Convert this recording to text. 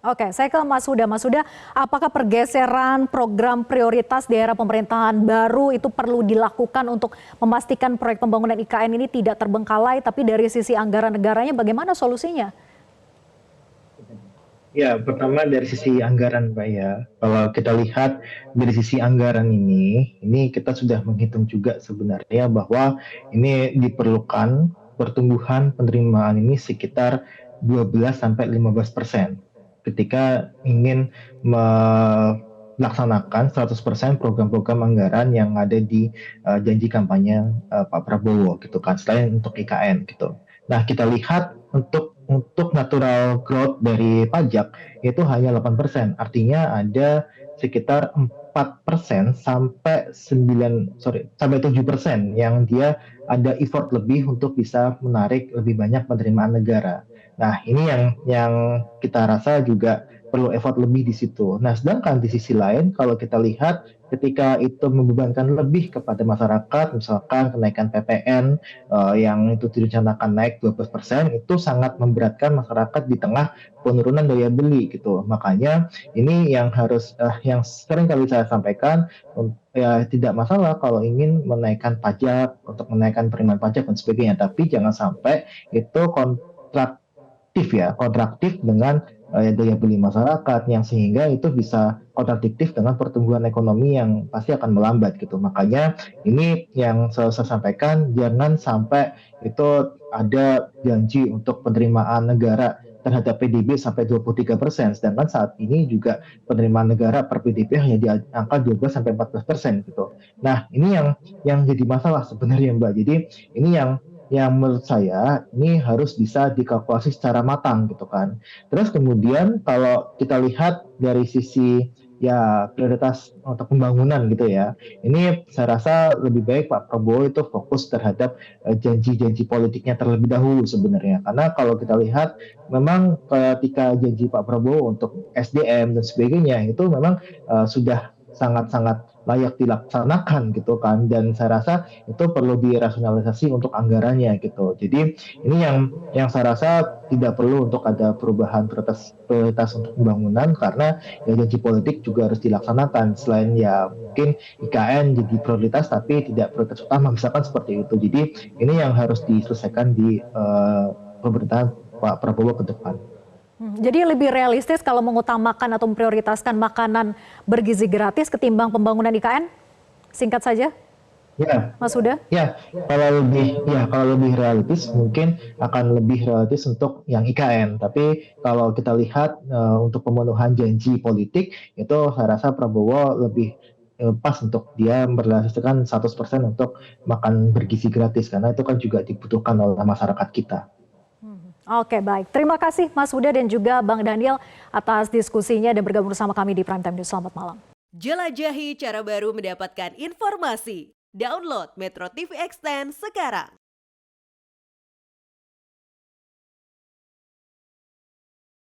Oke, saya ke Mas Huda. Mas Huda, apakah pergeseran program prioritas di era pemerintahan baru itu perlu dilakukan untuk memastikan proyek pembangunan IKN ini tidak terbengkalai, tapi dari sisi anggaran negaranya bagaimana solusinya? Ya, pertama dari sisi anggaran, Pak ya. Kalau kita lihat dari sisi anggaran ini kita sudah menghitung juga sebenarnya bahwa ini diperlukan pertumbuhan penerimaan ini sekitar 12 sampai 15% ketika ingin melaksanakan 100% program-program anggaran yang ada di janji kampanye Pak Prabowo gitu kan, selain untuk IKN gitu. Nah, kita lihat untuk natural growth dari pajak itu hanya 8%. Artinya ada sekitar 4% sampai 7% yang dia ada effort lebih untuk bisa menarik lebih banyak penerimaan negara. Nah, ini yang kita rasa juga perlu effort lebih di situ. Nah, sedangkan di sisi lain kalau kita lihat ketika itu membebankan lebih kepada masyarakat, misalkan kenaikan PPN yang itu direncanakan naik 12%, itu sangat memberatkan masyarakat di tengah penurunan daya beli gitu. Makanya ini yang harus yang sering kali saya sampaikan, ya tidak masalah kalau ingin menaikkan pajak untuk menaikkan penerimaan pajak dan sebagainya, tapi jangan sampai itu kontraktif dengan daya beli masyarakat yang sehingga itu bisa kontradiktif dengan pertumbuhan ekonomi yang pasti akan melambat gitu. Makanya ini yang saya sampaikan, jangan sampai itu ada janji untuk penerimaan negara terhadap PDB sampai 23%, sedangkan saat ini juga penerimaan negara per PDB hanya di angka 12 sampai 14% gitu. Nah, ini yang jadi masalah sebenarnya Mbak. Jadi ini yang menurut saya ini harus bisa dikalkulasi secara matang gitu kan. Terus kemudian kalau kita lihat dari sisi ya prioritas untuk pembangunan gitu ya, ini saya rasa lebih baik Pak Prabowo itu fokus terhadap janji-janji politiknya terlebih dahulu sebenarnya. Karena kalau kita lihat memang ketika janji Pak Prabowo untuk SDM dan sebagainya itu memang sudah sangat-sangat layak dilaksanakan gitu kan, dan saya rasa itu perlu dirasionalisasi untuk anggarannya gitu. Jadi ini yang saya rasa tidak perlu untuk ada perubahan prioritas untuk pembangunan, karena ya janji politik juga harus dilaksanakan. Selain ya mungkin IKN jadi prioritas tapi tidak prioritas utama misalkan seperti itu. Jadi ini yang harus diselesaikan di pemerintahan Pak Prabowo ke depan. Jadi lebih realistis kalau mengutamakan atau memprioritaskan makanan bergizi gratis ketimbang pembangunan IKN? Singkat saja, Ya, Mas Huda. kalau lebih realistis mungkin akan lebih realistis untuk yang IKN. Tapi kalau kita lihat untuk pemenuhan janji politik itu saya rasa Prabowo lebih pas untuk dia merealisasikan 100% untuk makan bergizi gratis, karena itu kan juga dibutuhkan oleh masyarakat kita. Oke, baik. Terima kasih Mas Huda dan juga Bang Daniel atas diskusinya dan bergabung bersama kami di Prime Time News. Selamat malam. Jelajahi cara baru mendapatkan informasi. Download Metro TV Extend sekarang.